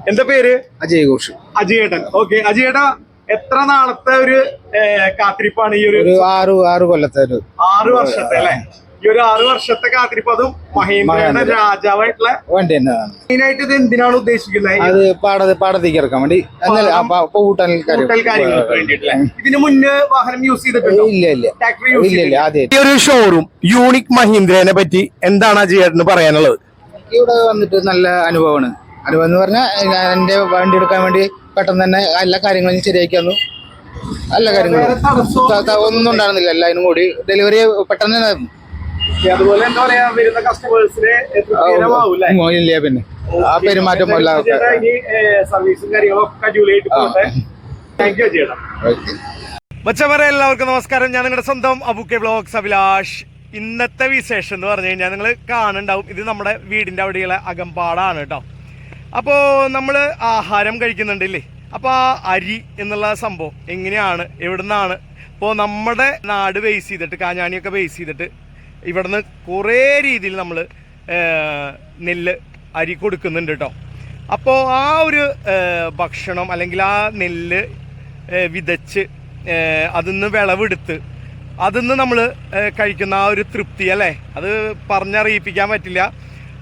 എന്താ പേര്? അജയ് ഘോഷ്. അജയേട്ടൻ. ഓക്കെ, അജയേട്ടാ എത്ര നാളത്തെ ഒരു കാത്തിരിപ്പാണ് ഈ ഒരു 6 കൊല്ലത്തെ 6 വർഷത്തെ അല്ലെ? ഈ ഒരു 6 വർഷത്തെ കാത്തിരിപ്പ്, അതും മഹീന്ദ്രയുടെ രാജാവായിട്ടുള്ള വണ്ടി തന്നെയാണ്. മെയിനായിട്ട് ഇത് എന്തിനാണ് ഉദ്ദേശിക്കുന്നത്? അത് പാടത്തേക്ക് ഇറക്കാൻ വേണ്ടി, കാര്യങ്ങൾക്ക് വേണ്ടിട്ടല്ലേ? ഇതിനു മുന്നേ വാഹനം യൂസ് ചെയ്തിട്ടുണ്ടോ? ഇല്ല. ട്രാക്ടർ യൂസ് ഇല്ല. ആദ്യം ഈ ഒരു ഷോറൂം യൂണിക് മഹീന്ദ്രനെ പറ്റി എന്താണ് അജയേട്ടന് പറയാനുള്ളത്? ഇവിടെ വന്നിട്ട് നല്ല അനുഭവമാണ്. അനുഭവം എന്ന് പറഞ്ഞാൽ എന്റെ വണ്ടി എടുക്കാൻ വേണ്ടി പെട്ടെന്ന് തന്നെ എല്ലാ കാര്യങ്ങളും ശരിയാക്കി തന്നു. എല്ലാ കാര്യങ്ങളും ഒന്നും ഉണ്ടായിരുന്നില്ല. എല്ലാവരും കൂടി ഡെലിവറി പെട്ടെന്ന് തന്നെ ആയിരുന്നു. അതുപോലെ എന്താ പറയാ, വരുന്ന കസ്റ്റമേഴ്സിന് ഇല്ല, പിന്നെ ആ പെരുമാറ്റം സർവീസും കാര്യങ്ങളൊക്കെ അടിപൊളിയായിട്ട് പോകട്ടെ. Thank you അജയേട്ടാ. മച്ചവരെ എല്ലാവർക്കും നമസ്കാരം. ഞാൻ നിങ്ങളുടെ സ്വന്തം അബുക്കെ വ്ലോഗ്സ് അഭിലാഷ്. ഇന്നത്തെ വിശേഷം എന്ന് പറഞ്ഞു കഴിഞ്ഞാൽ നിങ്ങൾ കാണുന്നുണ്ടാവും, ഇത് നമ്മുടെ വീടിൻ്റെ അവിടെയുള്ള അകമ്പാടാണ് കേട്ടോ. അപ്പോൾ നമ്മൾ ആഹാരം കഴിക്കുന്നുണ്ടല്ലേ, അപ്പോൾ ആ അരി എന്നുള്ള സംഭവം എങ്ങനെയാണ്, എവിടെ നിന്നാണ്? ഇപ്പോൾ നമ്മുടെ നാട് ബേസ് ചെയ്തിട്ട്, കാഞ്ഞാണിയൊക്കെ ബേസ് ചെയ്തിട്ട് ഇവിടുന്ന് കുറേ രീതിയിൽ നമ്മൾ നെല്ല് അരി കൊടുക്കുന്നുണ്ട് കേട്ടോ. അപ്പോൾ ആ ഒരു ഭക്ഷണം അല്ലെങ്കിൽ ആ നെല്ല് വിതച്ച് അതിന്ന് വിളവെടുത്ത് അതിന്ന് നമ്മൾ കഴിക്കുന്ന ആ ഒരു തൃപ്തി അല്ലേ, അത് പറഞ്ഞറിയിപ്പിക്കാൻ പറ്റില്ല.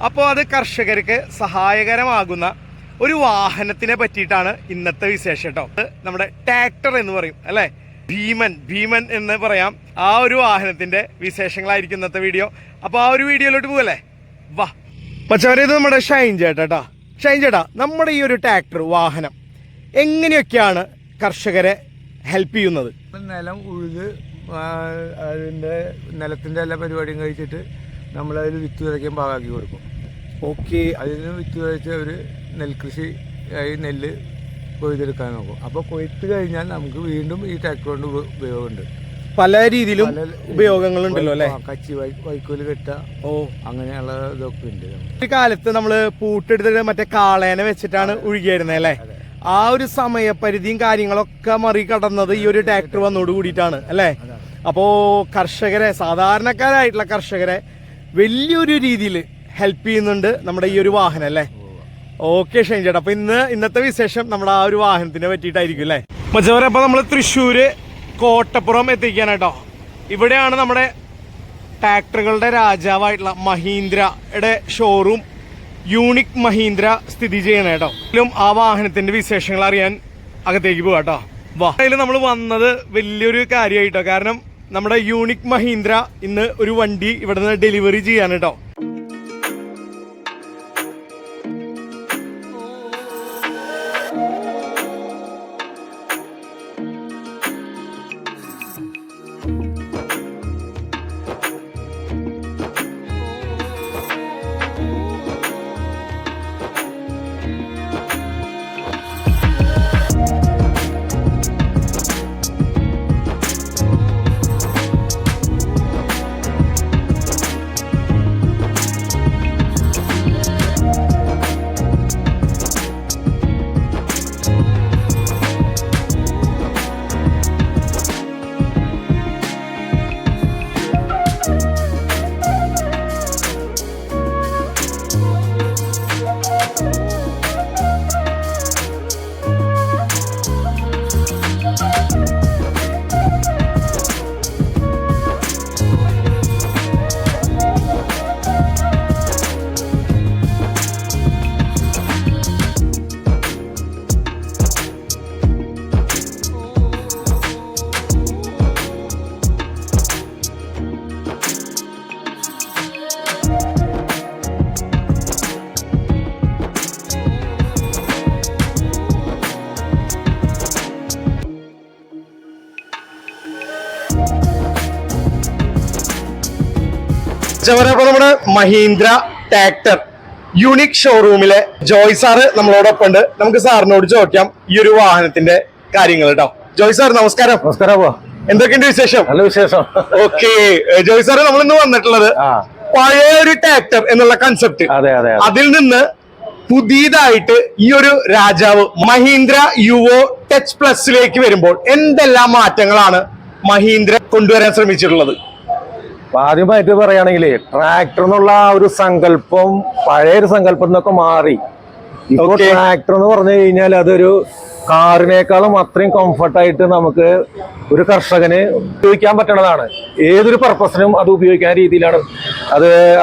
അപ്പോൾ അത് കർഷകർക്ക് സഹായകരമാകുന്ന ഒരു വാഹനത്തിനെ പറ്റിയിട്ടാണ് ഇന്നത്തെ വിശേഷം കേട്ടോ. നമ്മുടെ ട്രാക്ടർ എന്ന് പറയും അല്ലേ, ഭീമൻ എന്ന് പറയാം. ആ ഒരു വാഹനത്തിന്റെ വിശേഷങ്ങളായിരിക്കും ഇന്നത്തെ വീഡിയോ. അപ്പോൾ ആ ഒരു വീഡിയോയിലോട്ട് പോകല്ലേ, വാ മച്ചവരെ. ഇത് നമ്മുടെ ഷൈൻ ചേട്ടാ. ഷൈൻ ചേട്ടാ, നമ്മുടെ ഈ ഒരു ട്രാക്ടർ വാഹനം എങ്ങനെയൊക്കെയാണ് കർഷകരെ ഹെൽപ്പ് ചെയ്യുന്നത്? നിലം ഉഴുത് അതിൻ്റെ നിലത്തിൻ്റെ എല്ലാ പരിപാടിയും കഴിച്ചിട്ട് നമ്മളതിൽ വിത്ത് വിതയ്ക്കാൻ പാകാക്കി കൊടുക്കും. ഓക്കെ, അതിന് വിത്ത് വിതച്ച് അവർ നെൽകൃഷി ആയി നെല്ല് കൊയ്തെടുക്കാൻ നോക്കും. അപ്പോൾ കൊയ്ത്ത് കഴിഞ്ഞാൽ നമുക്ക് വീണ്ടും ഈ ട്രാക്ടർ കൊണ്ട് ഉപയോഗമുണ്ട്. പല രീതിയിലും ഉപയോഗങ്ങളുണ്ടല്ലോ അല്ലേ? കച്ചി വൈക്കോല് കെട്ടുക, അങ്ങനെയുള്ള ഇതൊക്കെ ഉണ്ട്. ഒരു കാലത്ത് നമ്മള് പൂട്ടെടുത്തിട്ട് മറ്റേ കാളേനെ വെച്ചിട്ടാണ് ഒഴുകിയായിരുന്നത് അല്ലേ? ആ ഒരു സമയപരിധിയും കാര്യങ്ങളൊക്കെ മറികടന്നത് ഈ ഒരു ട്രാക്ടർ വന്നോട് കൂടിയിട്ടാണ് അല്ലേ? അപ്പോ കർഷകരെ, സാധാരണക്കാരായിട്ടുള്ള കർഷകരെ വലിയൊരു രീതിയിൽ ഹെൽപ്പ് ചെയ്യുന്നുണ്ട് നമ്മുടെ ഈ ഒരു വാഹനം അല്ലേ? ഓക്കെ ഷൈൻ ചേട്ടാ, അപ്പൊ ഇന്നത്തെ വിശേഷം നമ്മുടെ ആ ഒരു വാഹനത്തിനെ പറ്റിയിട്ടായിരിക്കും അല്ലേ മച്ചവരെ? അപ്പൊ നമ്മള് തൃശ്ശൂര് കോട്ടപ്പുറം എത്തിക്കാനാട്ടോ. ഇവിടെയാണ് നമ്മുടെ ട്രാക്ടറുകളുടെ രാജാവായിട്ടുള്ള മഹീന്ദ്രയുടെ ഷോറൂം യൂണിക് മഹീന്ദ്ര സ്ഥിതി ചെയ്യണം കേട്ടോ. ആ വാഹനത്തിന്റെ വിശേഷങ്ങൾ അറിയാൻ അകത്തേക്ക് പോവാട്ടോ. വാ, അതിൽ നമ്മൾ വന്നത് വലിയൊരു കാര്യമായിട്ടോ, കാരണം നമ്മുടെ യൂണിക് മഹീന്ദ്ര ഇന്ന് ഒരു വണ്ടി ഇവിടുന്ന് ഡെലിവറി ചെയ്യാൻ കേട്ടോ. അപ്പൊ നമ്മുടെ മഹീന്ദ്ര ട്രാക്ടർ യൂണിക് ഷോറൂമിലെ ജോയ് സാറ് നമ്മളോടൊപ്പം ഉണ്ട്. നമുക്ക് സാറിനോട് ചോദിക്കാം ഈ ഒരു വാഹനത്തിന്റെ കാര്യങ്ങൾ കേട്ടോ. ജോയ് സാർ നമസ്കാരം. നമസ്കാരം. എന്തൊക്കെയുണ്ട് വിശേഷം? നല്ല വിശേഷം. ഓക്കെ ജോയ് സാറ്, നമ്മളിന്ന് വന്നിട്ടുള്ളത് പഴയ ഒരു ട്രാക്ടർ എന്നുള്ള കൺസെപ്റ്റ്, അതിൽ നിന്ന് പുതിയതായിട്ട് ഈ ഒരു രാജാവ് മഹീന്ദ്ര യുവോ ടച്ച് പ്ലസിലേക്ക് വരുമ്പോൾ എന്തെല്ലാം മാറ്റങ്ങളാണ് മഹീന്ദ്ര കൊണ്ടുവരാൻ ശ്രമിച്ചിട്ടുള്ളത്? ആദ്യമായിട്ട് പറയുകയാണെങ്കിൽ ട്രാക്ടർ എന്നുള്ള ഒരു സങ്കല്പം പഴയൊരു സങ്കല്പം എന്നൊക്കെ മാറി ഇപ്പൊ ട്രാക്ടർ എന്ന് പറഞ്ഞു കഴിഞ്ഞാൽ അതൊരു കാറിനേക്കാളും അത്രയും കംഫർട്ടായിട്ട് നമുക്ക് ഒരു കർഷകന് ഉപയോഗിക്കാൻ പറ്റണതാണ്. ഏതൊരു പർപ്പസിനും അത് ഉപയോഗിക്കാൻ രീതിയിലാണ്.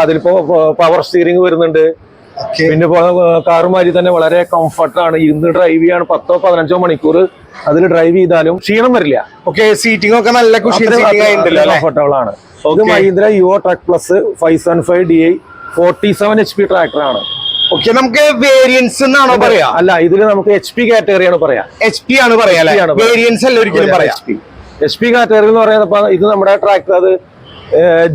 അതിലിപ്പോ പവർ സ്റ്റിയറിംഗ് വരുന്നുണ്ട്. പിന്നെ കാറുമാരി തന്നെ വളരെ കംഫർട്ടാണ്. ഇരുന്ന് ഡ്രൈവ് ചെയ്യാണ് 10-15 മണിക്കൂർ അതിൽ ഡ്രൈവ് ചെയ്താലും ക്ഷീണം വരില്ല. സീറ്റിംഗ് ഒക്കെ നല്ല കംഫർട്ടബിൾ ആണ്. ഇത് Mahindra യുവോ truck plus 575 DI 47 HP ട്രാക്ടറാണ്. നമുക്ക് വേരിയൻസ് എന്നാണോ പറയാ? അല്ല, ഇതിൽ നമുക്ക് HP കാറ്റഗറിയാണ് പറയാം. HP ആണ് പറയാ, വേരിയൻസ് അല്ല ഒരിക്കലും പറയാം. HP കാറ്റഗറി എന്ന് പറയുന്നത് ഇത് നമ്മുടെ ട്രാക്ടർ അത്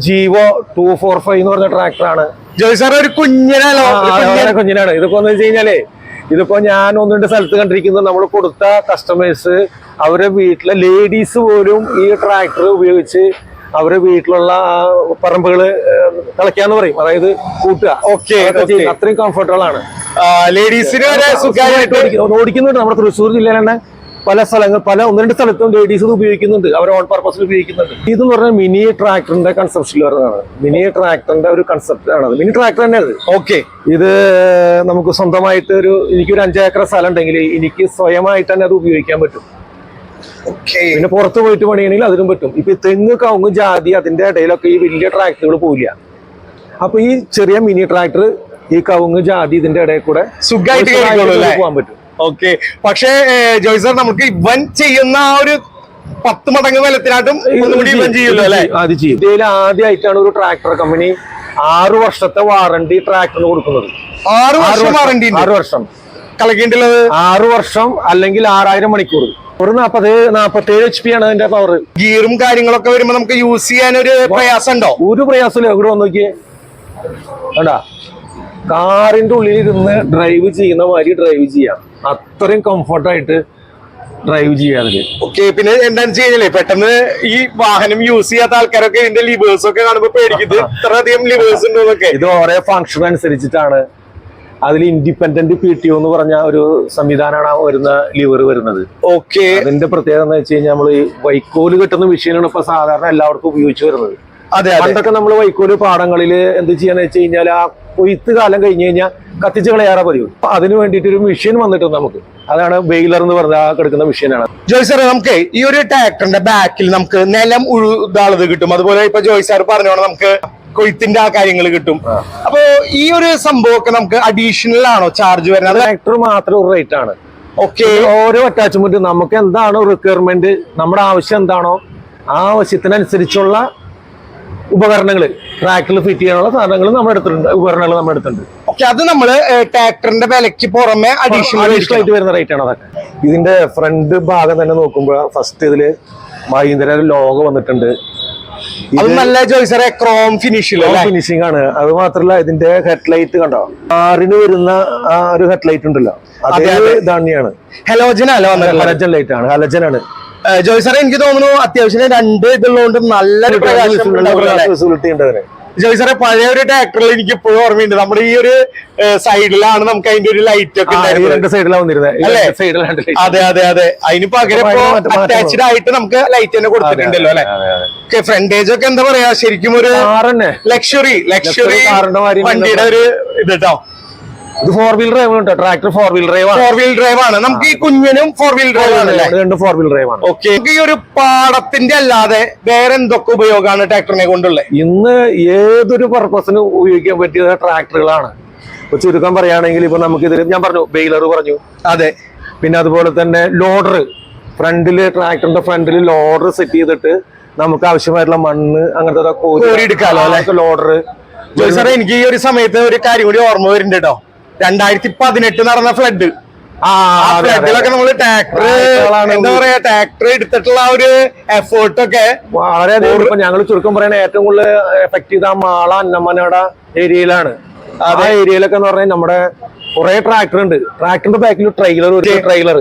ജീവോ 245 എന്ന് പറഞ്ഞ ട്രാക്ടറാണ്. ജോയ് സാർ ഒരു കുഞ്ഞിനാണ്. ഇതിപ്പോ എന്ന് വെച്ച് കഴിഞ്ഞാലേ ഇതിപ്പോ ഞാൻ 1-2 സ്ഥലത്ത് കണ്ടിരിക്കുന്നത് നമ്മൾ കൊടുത്ത കസ്റ്റമേഴ്സ് അവരെ വീട്ടിലെ ലേഡീസ് പോലും ഈ ട്രാക്ടർ ഉപയോഗിച്ച് അവരെ വീട്ടിലുള്ള പറമ്പുകള് കളയ്ക്കാന്ന് പറയും, അതായത് കൂട്ടുക. അത്രയും കംഫർട്ടബിൾ ആണ്. ലേഡീസിന് ഓടിക്കുന്നുണ്ട്. നമ്മുടെ തൃശ്ശൂർ ജില്ലയിൽ തന്നെ പല 1-2 സ്ഥലത്തും ലേഡീസ് ഇത് ഉപയോഗിക്കുന്നുണ്ട്, അവർ ഓൺ പർപ്പസിൽ ഉപയോഗിക്കുന്നുണ്ട്. ഇതെന്ന് പറഞ്ഞാൽ മിനി ട്രാക്ടറിന്റെ കൺസെപ്റ്റിൽ വരുന്നതാണ്. മിനി ട്രാക്ടറിന്റെ ഒരു കൺസെപ്റ്റ് ആണ്. മിനി ട്രാക്ടർ തന്നെ അത്. ഇത് നമുക്ക് സ്വന്തമായിട്ട് എനിക്കൊരു 5 ഏക്കർ സ്ഥലം ഉണ്ടെങ്കിൽ എനിക്ക് സ്വയമായിട്ട് തന്നെ അത് ഉപയോഗിക്കാൻ പറ്റും. പിന്നെ പുറത്ത് പോയിട്ട് പണിയണമെങ്കിൽ അതിനും പറ്റും. ഇപ്പൊ തെങ്ങ്, കവുങ്ങ്, ജാതി അതിന്റെ ഇടയിലൊക്കെ ഈ വലിയ ട്രാക്ടറുകൾ പോവില്ല. അപ്പൊ ഈ ചെറിയ മിനി ട്രാക്ടർ ഈ കവുങ്ങ്, ജാതി ഇതിന്റെ ഇടയിൽ കൂടെ സുഖമായിട്ട് പോകാൻ പറ്റും. പക്ഷേ ജോയ് സാർ നമുക്ക് ഇവൻ ചെയ്യുന്ന ആ ഒരു 10 മടങ്ങ് ബലത്തിനായിട്ടും അത് ചെയ്യും. ഇന്ത്യയിൽ ആദ്യമായിട്ടാണ് ഒരു ട്രാക്ടർ കമ്പനി 6 വർഷത്തെ വാറണ്ടി ട്രാക്ടറിന് കൊടുക്കുന്നത്. 6 വർഷം വാറണ്ടി. 6 വർഷം കളക്കേണ്ടത് 6 വർഷം അല്ലെങ്കിൽ 6000 മണിക്കൂർ. ഒരു 47 HP ആണ് അതിന്റെ പവർ. ഗിയറും കാര്യങ്ങളൊക്കെ വരുമ്പോ നമുക്ക് യൂസ് ചെയ്യാൻ ഒരു പ്രയാസം ഉണ്ടോ? ഒരു പ്രയാസമില്ല. ഇവിടെ വന്ന് നോക്കിയേ, കണ്ടാ കാറിന്റെ ഉള്ളിൽ ഇരുന്ന് ഡ്രൈവ് ചെയ്യുന്ന മാതിരി ഡ്രൈവ് ചെയ്യാം. അത്രയും കംഫർട്ടായിട്ട് ഡ്രൈവ് ചെയ്യാതില്. പിന്നെ എന്താണെന്ന് വെച്ച് കഴിഞ്ഞാലേ പെട്ടെന്ന് ഈ വാഹനം യൂസ് ചെയ്യാത്ത ആൾക്കാരൊക്കെ ഇതിന്റെ ലിവേഴ്സ് ഒക്കെ കാണുമ്പോ പേടിക്കുന്നത് ഇത്രയധികം ലിവേഴ്സ് ഉണ്ടോന്നൊക്കെ. ഇത് ഓരോ ഫംഗ്ഷൻ അനുസരിച്ചിട്ടാണ്. അതിൽ ഇൻഡിപെൻഡന്റ് PTO എന്ന് പറഞ്ഞ ഒരു സംവിധാനമാണ് വരുന്ന ലിവർ വരുന്നത്. അതിന്റെ പ്രത്യേകത എന്ന് വെച്ച് കഴിഞ്ഞാൽ നമ്മൾ ഈ വൈക്കോല് കെട്ടുന്ന മെഷീനാണ് ഇപ്പൊ സാധാരണ എല്ലാവർക്കും ഉപയോഗിച്ച് വരുന്നത്. പണ്ടൊക്കെ നമ്മൾ വൈക്കോല് പാടങ്ങളിൽ എന്ത് ചെയ്യാന്ന് വെച്ച് കഴിഞ്ഞാൽ ആ കൊയ്ത്ത് കാലം കഴിഞ്ഞ് കഴിഞ്ഞാൽ കത്തിച്ച് കളയാറ പതിവ്. അതിന് വേണ്ടിയിട്ട് ഒരു മെഷീൻ വന്നിട്ടുണ്ട് നമുക്ക്. അതാണ് ബെയിലർ എന്ന് പറഞ്ഞ ആ കിടക്കുന്ന മെഷീനാണ്. ജോയ് സാർ, നമുക്ക് ഈ ഒരു ട്രാക്ടറിന്റെ ബാക്കിൽ നമുക്ക് നിലം ഉഴുതാളത് കിട്ടും. അതുപോലെ ഇപ്പൊ ജോയ് സാർ പറഞ്ഞോണം നമുക്ക് കൊയ്ത്തിന്റെ ആ കാര്യങ്ങൾ കിട്ടും. അപ്പൊ ഈ ഒരു സംഭവമൊക്കെ നമുക്ക് അഡീഷണൽ ആണോ ചാർജ് വരുന്നത്? ട്രാക്ടർ മാത്രം ഒരു റേറ്റ് ആണ്. ഓരോ അറ്റാച്ച്മെന്റ് നമുക്ക് എന്താണോ റിക്വയർമെന്റ്, നമ്മുടെ ആവശ്യം എന്താണോ ആ ആവശ്യത്തിനനുസരിച്ചുള്ള ഉപകരണങ്ങൾ ട്രാക്ടറിൽ ഫിറ്റ് ചെയ്യാനുള്ള സാധനങ്ങൾ നമ്മുടെ അടുത്തുണ്ട്. ഉപകരണങ്ങൾ നമ്മുടെ അടുത്തുണ്ട്. അത് നമ്മള് ട്രാക്ടറിന്റെ വിലക്ക് പുറമെ അഡീഷണൽ ആയിട്ട് വരുന്ന റേറ്റ് ആണ് അതൊക്കെ. ഇതിന്റെ ഫ്രണ്ട് ഭാഗം തന്നെ നോക്കുമ്പോൾ ഫസ്റ്റ് ഇതില് മഹീന്ദ്ര ലോഗോ വന്നിട്ടുണ്ട്. അത് നല്ല ചോയ്സറെ ക്രോം ഫിനിഷിംഗ് ആണ്. അത് മാത്രല്ല ഇതിന്റെ ഹെഡ്ലൈറ്റ് കണ്ടോ, കാറിന് വരുന്ന ആ ഒരു ഹെഡ്ലൈറ്റ് ഉണ്ടല്ലോ, അതേ തന്നെയാണ്. ഹലോജൻ ലൈറ്റ് ആണ്, ഹലോജൻ ആണ്. ജോയ്സറെ എനിക്ക് തോന്നുന്നു അത്യാവശ്യം 2 ഇതുള്ളതുകൊണ്ട് നല്ലൊരു വിസിബിലിറ്റി ഉണ്ട് അതിന്. ജോയ്സറെ പഴയ ഒരു ട്രാക്ടറിൽ എനിക്ക് ഇപ്പോഴും ഓർമ്മയുണ്ട്, നമ്മുടെ ഈ ഒരു സൈഡിലാണ് നമുക്ക് അതിന്റെ ഒരു ലൈറ്റ് ഒക്കെ അതെ അതെ അതെ. അതിന് പകരം അറ്റാച്ച്ഡ് ആയിട്ട് നമുക്ക് ലൈറ്റ് തന്നെ കൊടുത്തിട്ടുണ്ടല്ലോ അല്ലെ. ഫ്രണ്ടേജ് ഒക്കെ എന്താ പറയാ, ശരിക്കും ഒരു ലക്ഷറി വണ്ടിയുടെ ഒരു ഇത് കേട്ടോ. ഇത് 4-wheel ഡ്രൈവ് ഉണ്ട്. ട്രാക്ടർ 4-wheel ഡ്രൈവ് ആണ്. നമുക്ക് ഈ കുഞ്ഞിനും 4-wheel ഡ്രൈവ് ആണല്ലേ? 2 4-wheel ഡ്രൈവ് ആണ്. ഈ ഒരു പാടത്തിന്റെ അല്ലാതെ വേറെ എന്തൊക്കെ ഉപയോഗമാണ് ട്രാക്ടറിനെ കൊണ്ടുള്ളത്? ഇന്ന് ഏതൊരു പർപ്പസിന് ഉപയോഗിക്കാൻ പറ്റിയ ട്രാക്ടറുകളാണ്. ഇപ്പൊ ചുരുക്കം പറയുകയാണെങ്കിൽ ഇപ്പൊ നമുക്ക് ഇതിൽ ഞാൻ പറഞ്ഞു ബെയിലർ പറഞ്ഞു. അതെ. പിന്നെ അതുപോലെ തന്നെ ലോഡർ, ട്രാക്ടറിന്റെ ഫ്രണ്ടില് ലോഡർ സെറ്റ് ചെയ്തിട്ട് നമുക്ക് ആവശ്യമായിട്ടുള്ള മണ്ണ് അങ്ങനത്തെ കോരിയെടുക്കാലോ ലോഡർ. ജോയ്സറെ, എനിക്ക് ഈ ഒരു സമയത്ത് ഒരു കാര്യം കൂടി ഓർമ്മ വരുന്നുണ്ട് കേട്ടോ. 2018 നടന്ന ഫ്ലഡ്. ഫ്ലഡിലൊക്കെ നമ്മള് ട്രാക്ടർ എന്താ പറയാ, ട്രാക്ടർ എടുത്തിട്ടുള്ള ആ ഒരു എഫേർട്ടൊക്കെ വളരെയധികം. ഇപ്പൊ ഞങ്ങൾ ചുരുക്കം പറയണ ഏറ്റവും കൂടുതൽ എഫക്ട് ചെയ്ത മാള അന്നമ്മനയുടെ ഏരിയയിലാണ്. ആ ഏരിയയിലൊക്കെ എന്ന് പറഞ്ഞാൽ നമ്മുടെ കുറെ ട്രാക്ടർ ഉണ്ട്. ട്രാക്ടറിന്റെ ബാക്കിൽ ട്രെയിലർ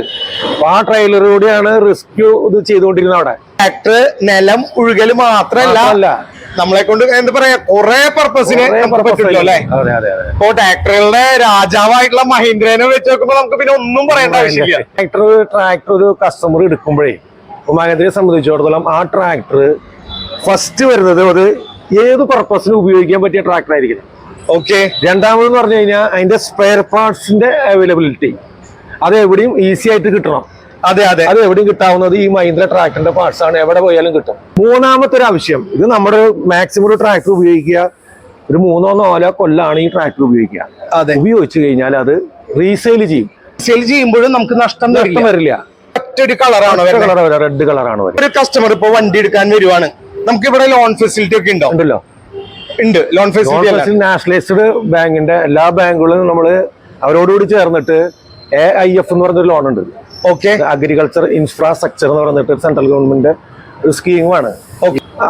അപ്പൊ ആ ട്രെയിലറിലൂടെയാണ് റെസ്ക്യൂ ഇത് ചെയ്തുകൊണ്ടിരുന്നത്. അവിടെ ട്രാക്ടർ നിലം ഒഴുകല് മാത്രല്ല നമ്മളെ കൊണ്ട് എന്താ പറയാ കുറെ പർപ്പസിന് പറ്റുമല്ലോ അല്ലെ. ഇപ്പൊ ട്രാക്ടറുകളുടെ രാജാവായിട്ടുള്ള മഹീന്ദ്രനെ വെച്ച് നോക്കുമ്പോ നമുക്ക് പിന്നെ ഒന്നും പറയേണ്ട ആവശ്യമില്ല. ട്രാക്ടർ ഒരു കസ്റ്റമർ എടുക്കുമ്പോഴേ മഹീന്ദ്രയെ സംബന്ധിച്ചിടത്തോളം ആ ട്രാക്ടർ ഫസ്റ്റ് വരുന്നത് അത് ഏത് പർപ്പസിന് ഉപയോഗിക്കാൻ പറ്റിയ ട്രാക്ടർ ആയിരിക്കണം. ഓക്കെ. രണ്ടാമതെന്ന് പറഞ്ഞു കഴിഞ്ഞാൽ അതിന്റെ സ്പെയർ പാർട്സിന്റെ അവൈലബിലിറ്റി അത് എവിടെയും ഈസി ആയിട്ട് കിട്ടണം. അതെ അതെ, അത് എവിടെയും കിട്ടാവുന്നത് ഈ മഹീന്ദ്ര ട്രാക്ടറിന്റെ പാർട്സ് ആണ്, എവിടെ പോയാലും കിട്ടും. മൂന്നാമത്തെ ഒരു ആവശ്യം, ഇത് നമ്മുടെ മാക്സിമം ഒരു ട്രാക്ടർ ഉപയോഗിക്കുക ഒരു 3-4 കൊല്ലാണ് ഈ ട്രാക്ടർ ഉപയോഗിക്കുക. അതെ, ഉപയോഗിച്ചു കഴിഞ്ഞാൽ അത് റീസെയിൽ ചെയ്യും. സെയിൽ ചെയ്യുമ്പോഴും നമുക്ക് നഷ്ടം വരില്ല. ഒറ്റൊരു കളറാണ്, റെഡ് കളറാണ്. ഒരു കസ്റ്റമർ ഇപ്പൊ വണ്ടി എടുക്കാൻ വരുവാണ്, നമുക്ക് ഇവിടെ ലോൺ ഫെസിലിറ്റി ഒക്കെ ഉണ്ടല്ലോ. ഉണ്ട് ലോൺ ഫെസിലിറ്റി. നാഷണലൈസ്ഡ് ബാങ്കിന്റെ എല്ലാ ബാങ്കുകളും നമ്മൾ അവരോടുകൂടി ചേർന്നിട്ട് AIF എന്ന് പറഞ്ഞൊരു ലോൺ ഉണ്ട്. ഓക്കെ. അഗ്രികൾച്ചർ ഇൻഫ്രാസ്ട്രക്ചർ എന്ന് പറഞ്ഞിട്ട് സെൻട്രൽ ഗവൺമെന്റ് ഒരു സ്കീമാണ്.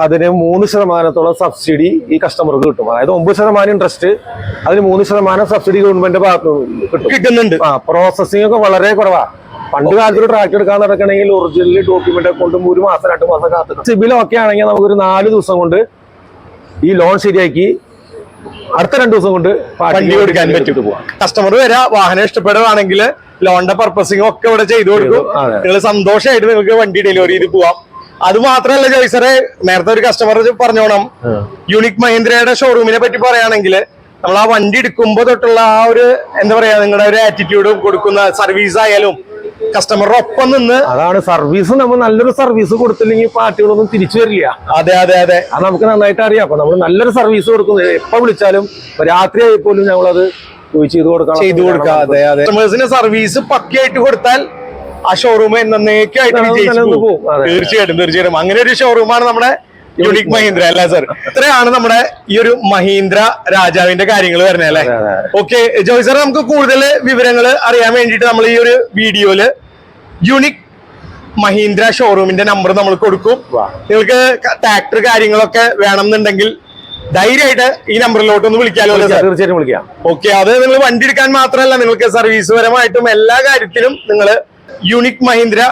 അതിന് 3% സബ്സിഡി ഈ കസ്റ്റമർക്ക് കിട്ടും. അതായത് 9% ഇൻട്രസ്റ്റ്, അതിന് 3% സബ്സിഡി ഗവൺമെന്റ് ഭാഗത്ത് കിട്ടുന്നുണ്ട്. പ്രോസസ്സിംഗ് ഒക്കെ വളരെ കുറവാണ്. പണ്ട് കാലത്ത് ഒരു ട്രാക്ടർ എടുക്കാൻ നടക്കണമെങ്കിൽ ഒറിജിനൽ ഡോക്യുമെന്റ് ഒക്കെ കൊണ്ട് 1 മാസം 2 മാസം കാത്തിട്ട് സിബിൽ ഒക്കെ ആണെങ്കിൽ നമുക്കൊരു 4 ദിവസം കൊണ്ട് ഈ ലോൺ ശരിയാക്കി അടുത്ത 2 ദിവസം കൊണ്ട് വണ്ടി കൊടുക്കാൻ പറ്റും. കസ്റ്റമർ വരാ, വാഹനം ഇഷ്ടപ്പെടുകയാണെങ്കിൽ ലോണിന്റെ പർപ്പസിംഗ് ഒക്കെ ഇവിടെ ചെയ്തു കൊടുക്കും. നിങ്ങൾ സന്തോഷമായിട്ട് നിങ്ങൾക്ക് വണ്ടി ഡെലിവറി ചെയ്ത് പോവാം. അത് മാത്രമല്ല ജോയ്സറെ, നേരത്തെ ഒരു കസ്റ്റമർ പറഞ്ഞോണം, യൂണിക് മഹീന്ദ്രയുടെ ഷോറൂമിനെ പറ്റി പറയുകയാണെങ്കിൽ നമ്മൾ ആ വണ്ടി എടുക്കുമ്പോ തൊട്ടുള്ള ആ ഒരു എന്താ പറയാ, നിങ്ങളുടെ ഒരു ആറ്റിറ്റ്യൂഡും കൊടുക്കുന്ന സർവീസ് ആയാലും കസ്റ്റമറുടെ ഒപ്പം നിന്ന്, അതാണ് സർവീസ്. നമ്മൾ നല്ലൊരു സർവീസ് കൊടുത്തില്ലെങ്കിൽ പാർട്ടികളൊന്നും തിരിച്ചു വരില്ല. അതെ അതെ അതെ, അത് നമുക്ക് നന്നായിട്ട് അറിയാം. അപ്പൊ നമ്മൾ നല്ലൊരു സർവീസ് കൊടുക്കുന്നത് എപ്പോ വിളിച്ചാലും രാത്രി ആയി പോലും ഞങ്ങളത് ചെയ്തു കൊടുക്കാം. അതെ അതെ, കസ്റ്റമേഴ്സിന് സർവീസ് പക്കയായിട്ട് കൊടുത്താൽ ആ ഷോറൂം എന്നേക്കായിട്ട് തീർച്ചയായിട്ടും അങ്ങനെ ഒരു ഷോറൂമാണ് നമ്മുടെ യൂണിക് മഹീന്ദ്ര അല്ലേ സർ? ഇത്രയാണ് നമ്മുടെ ഈ ഒരു മഹീന്ദ്ര രാജാവിന്റെ കാര്യങ്ങൾ വരുന്നത് അല്ലെ? ഓക്കെ ജോയ് സർ, നമുക്ക് കൂടുതൽ വിവരങ്ങൾ അറിയാൻ വേണ്ടിയിട്ട് നമ്മൾ ഈ ഒരു വീഡിയോയില് യൂണിക് മഹീന്ദ്ര ഷോറൂമിന്റെ നമ്പർ നമ്മൾ കൊടുക്കും. നിങ്ങൾക്ക് ട്രാക്ടർ കാര്യങ്ങളൊക്കെ വേണമെന്നുണ്ടെങ്കിൽ ധൈര്യമായിട്ട് ഈ നമ്പറിലോട്ട് ഒന്ന് വിളിക്കാമല്ലോ? തീർച്ചയായിട്ടും വിളിക്കാം. ഓക്കെ, അത് നിങ്ങൾ വണ്ടി എടുക്കാൻ മാത്രമല്ല, നിങ്ങൾക്ക് സർവീസ് പരമായിട്ടും എല്ലാ കാര്യത്തിലും നിങ്ങൾ യൂണിക് മഹീന്ദ്ര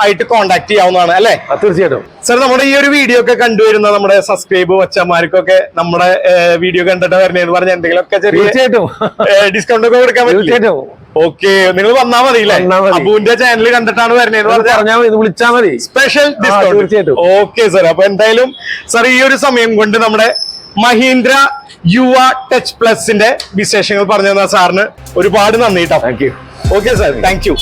ആയിട്ട് കോണ്ടാക്ട് ചെയ്യാവുന്നതാണ് അല്ലെ? തീർച്ചയായിട്ടും സർ. നമ്മുടെ ഈ ഒരു വീഡിയോ ഒക്കെ കണ്ടുവരുന്ന നമ്മുടെ സബ്സ്ക്രൈബ് വച്ചമാർക്കൊക്കെ നമ്മുടെ വീഡിയോ കണ്ടിട്ട് വരണേന്ന് പറഞ്ഞ എന്തെങ്കിലുമൊക്കെ ചെറിയ ഡിസ്കൗണ്ട് ഒക്കെ കൊടുക്കാൻ പറ്റും. ഓക്കെ, നിങ്ങൾ വന്നാൽ മതി അല്ലേ? അബുവിന്റെ ചാനൽ കണ്ടിട്ടാണ് വരുന്നതെന്ന് പറഞ്ഞാൽ വിളിച്ചാൽ മതി, സ്പെഷ്യൽ ഡിസ്കൗണ്ട്. ഓക്കെ സർ, അപ്പൊ എന്തായാലും സർ ഈ ഒരു സമയം കൊണ്ട് നമ്മുടെ മഹീന്ദ്ര യുവ ടച്ച് പ്ലസിന്റെ വിശേഷങ്ങൾ പറഞ്ഞു തന്ന സാറിന് ഒരുപാട് നന്ദി കേട്ടോ. Thank you. Okay sir, thank you.